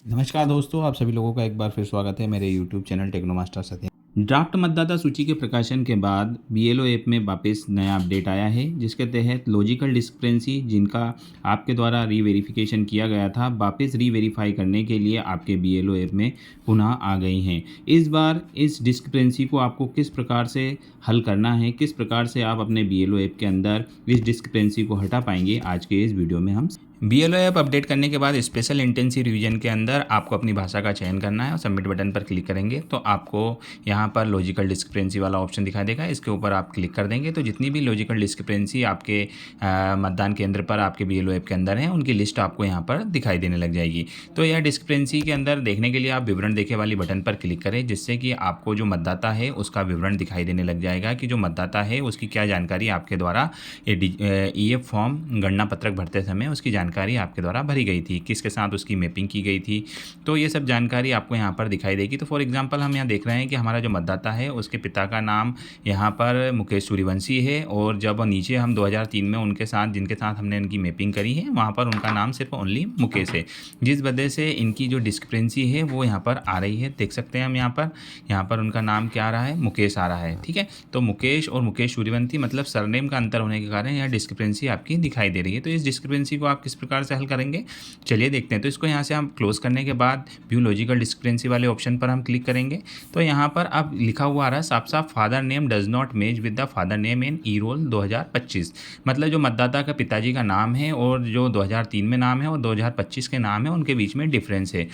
नमस्कार दोस्तों, आप सभी लोगों का एक बार फिर स्वागत है मेरे यूट्यूब चैनल टेक्नोमास्टर सत्या। ड्राफ्ट मतदाता सूची के प्रकाशन के बाद बीएलओ ऐप में वापस नया अपडेट आया है, जिसके तहत लॉजिकल डिस्क्रिपेंसी जिनका आपके द्वारा रीवेरिफिकेशन किया गया था, वापस रीवेरीफाई करने के लिए आपके बीएलओ ऐप में पुनः आ गई हैं। इस बार इस डिस्क्रिपेंसी को आपको किस प्रकार से हल करना है, किस प्रकार से आप अपने बीएलओ ऐप के अंदर इस डिस्क्रिपेंसी को हटा पाएंगे, आज के इस वीडियो में हम बीएलओ ऐप अपडेट करने के बाद स्पेशल इंटेंसिव रिवीजन के अंदर आपको अपनी भाषा का चयन करना है और सबमिट बटन पर क्लिक करेंगे तो आपको यहाँ पर लॉजिकल डिस्क्रिपेंसी वाला ऑप्शन दिखाई देगा। इसके ऊपर आप क्लिक कर देंगे तो जितनी भी लॉजिकल डिस्क्रिपेंसी आपके मतदान केंद्र पर आपके बीएलओ ऐप के अंदर है, उनकी लिस्ट आपको यहाँ पर दिखाई देने लग जाएगी। तो यह डिस्क्रिपेंसी के अंदर देखने के लिए आप विवरण देखे वाली बटन पर क्लिक करें, जिससे कि आपको जो मतदाता है उसका विवरण दिखाई देने लग जाएगा कि जो मतदाता है उसकी क्या जानकारी आपके द्वारा ईएफ फॉर्म गणना पत्रक भरते समय उसकी जानकारी आपके द्वारा भरी गई थी, किसके साथ उसकी मैपिंग की गई थी, तो ये सब जानकारी आपको यहाँ पर दिखाई देगी। तो फॉर एग्जांपल हम यहाँ देख रहे हैं कि हमारा जो मतदाता है उसके पिता का नाम यहाँ पर मुकेश सूर्यवंशी है, और जब नीचे हम 2003 में उनके साथ जिनके साथ हमने इनकी मैपिंग करी है वहाँ पर उनका नाम सिर्फ ओनली मुकेश है, जिस वजह से इनकी जो डिस्क्रिपेंसी है वो यहाँ पर आ रही है। देख सकते हैं हम यहाँ पर उनका नाम क्या आ रहा है, मुकेश आ रहा है। ठीक है, तो मुकेश और मुकेश सूर्यवंशी मतलब सरनेम का अंतर होने के कारण यह डिस्क्रिपेंसी आपकी दिखाई दे रही है। तो इस डिस्क्रिपेंसी को आप किस प्रकार से हल करेंगे, चलिए देखते हैं। तो इसको यहाँ से हम क्लोज करने के बाद व्यू लॉजिकल डिस्क्रिपेंसी वाले ऑप्शन पर हम क्लिक करेंगे तो यहाँ पर अब लिखा हुआ आ रहा है साफ साफ father name does not match with the father name in E roll 2025। मतलब जो मतदाता का पिताजी का नाम है और जो 2003 में नाम है और 2025 के नाम है, उनके बीच में डिफरेंस है।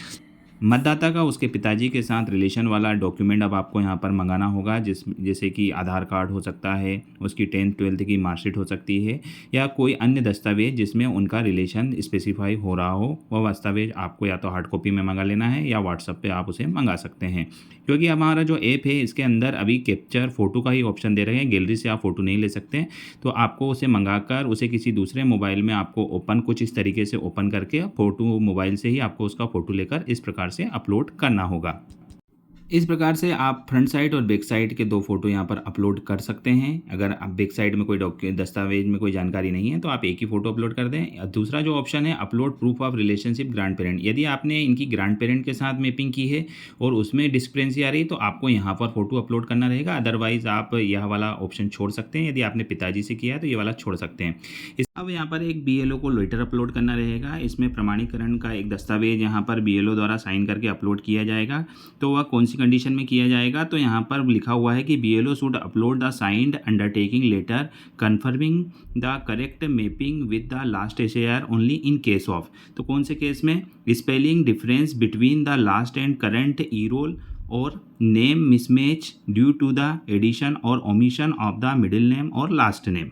मतदाता का उसके पिताजी के साथ रिलेशन वाला डॉक्यूमेंट अब आपको यहाँ पर मंगाना होगा, जैसे कि आधार कार्ड हो सकता है, उसकी 10th-12th की मार्कशीट हो सकती है, या कोई अन्य दस्तावेज जिसमें उनका रिलेशन स्पेसिफाई हो रहा हो। वह दस्तावेज आपको या तो हार्ड कॉपी में मंगा लेना है या व्हाट्सएप पे आप उसे मंगा सकते हैं। क्योंकि हमारा जो ऐप है इसके अंदर अभी कैप्चर फ़ोटो का ही ऑप्शन दे रहे हैं, गैलरी से आप फ़ोटो नहीं ले सकते हैं। तो आपको उसे मंगाकर उसे किसी दूसरे मोबाइल में आपको कुछ इस तरीके से ओपन करके फ़ोटो मोबाइल से ही आपको उसका फ़ोटो लेकर इस प्रकार से अपलोड करना होगा। इस प्रकार से आप फ्रंट साइड और बैक साइड के 2 फोटो यहाँ पर अपलोड कर सकते हैं। अगर आप बैक साइड में कोई दस्तावेज में कोई जानकारी नहीं है तो आप एक ही फ़ोटो अपलोड कर दें। दूसरा जो ऑप्शन है upload proof of relationship grand parent, यदि आपने इनकी ग्रैंड पेरेंट के साथ मैपिंग की है और उसमें डिस्क्रिपेंसी आ रही है तो आपको यहाँ पर फ़ोटो अपलोड करना रहेगा। अदरवाइज़ आप यह वाला ऑप्शन छोड़ सकते हैं। यदि आपने पिताजी से किया है तो ये वाला छोड़ सकते हैं। अब यहाँ पर एक बीएलओ को लेटर अपलोड करना रहेगा। इसमें प्रमाणीकरण का एक दस्तावेज यहाँ पर बीएलओ द्वारा साइन करके अपलोड किया जाएगा। तो वह कौन सी कंडीशन में किया जाएगा, तो यहाँ पर लिखा हुआ है कि BLO should upload the signed undertaking letter confirming the correct mapping with the last SAR only in case of, तो कौन से केस में, spelling difference between the last and current E roll और name mismatch due to the addition और omission of the middle name और last name.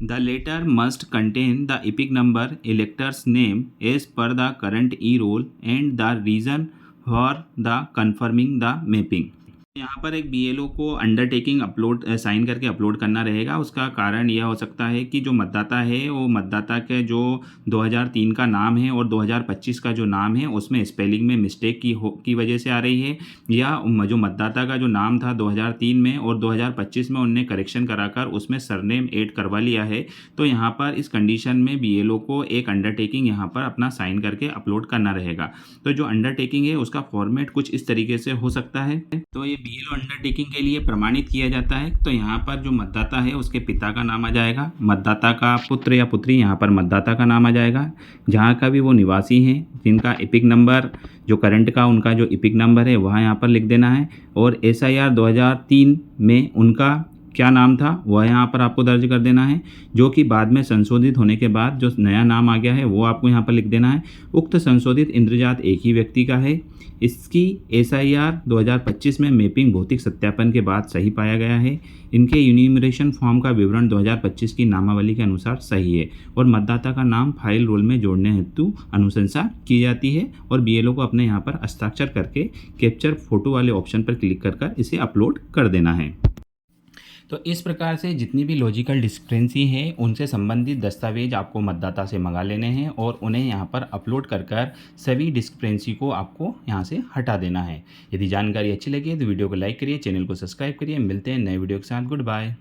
The letter must contain the epic number, elector's name as per the current e-roll and the reason for the confirming the mapping। यहाँ पर एक BLO को undertaking upload sign करके upload करना रहेगा। उसका कारण यह हो सकता है कि जो मतदाता है वो मतदाता के जो 2003 का नाम है और 2025 का जो नाम है उसमें स्पेलिंग में मिस्टेक की वजह से आ रही है, या जो मतदाता का जो नाम था 2003 में और 2025 में उनने करेक्शन कराकर उसमें सरनेम ऐड करवा लिया है। तो यहाँ पर इस कंडीशन में बीएलओ को एक अंडरटेकिंग यहाँ पर अपना साइन करके अपलोड करना रहेगा। तो जो अंडरटेकिंग है उसका फॉर्मेट कुछ इस तरीके से हो सकता है। तो ये बीएलओ अंडरटेकिंग के लिए प्रमाणित किया जाता है। तो यहाँ पर जो मतदाता है उसके पिता का नाम आ जाएगा, मतदाता का पुत्र या पुत्री यहाँ पर मतदाता का नाम आ जाएगा, जहाँ का भी वो निवासी हैं, जिनका एपिक नंबर जो करंट का उनका जो एपिक नंबर है वह यहाँ पर लिख देना है, और एसआईआर 2003 में उनका क्या नाम था वह यहाँ पर आपको दर्ज कर देना है, जो कि बाद में संशोधित होने के बाद जो नया नाम आ गया है वो आपको यहाँ पर लिख देना है। उक्त संशोधित इंद्रजात एक ही व्यक्ति का है। इसकी एसआईआर 2025 में मैपिंग भौतिक सत्यापन के बाद सही पाया गया है। इनके यूनिमरेशन फॉर्म का विवरण 2025 की नामावली के अनुसार सही है, और मतदाता का नाम फाइल रोल में जोड़ने हेतु अनुशंसा की जाती है, और बीएलओ को अपने यहाँ पर हस्ताक्षर करके कैप्चर फोटो वाले ऑप्शन पर क्लिक कर इसे अपलोड कर देना है। तो इस प्रकार से जितनी भी लॉजिकल डिस्क्रिपेंसी है उनसे संबंधित दस्तावेज आपको मतदाता से मंगा लेने हैं और उन्हें यहाँ पर अपलोड कर सभी डिस्क्रिपेंसी को आपको यहाँ से हटा देना है। यदि जानकारी अच्छी लगी तो वीडियो को लाइक करिए, चैनल को सब्सक्राइब करिए। मिलते हैं नए वीडियो के साथ। Good bye.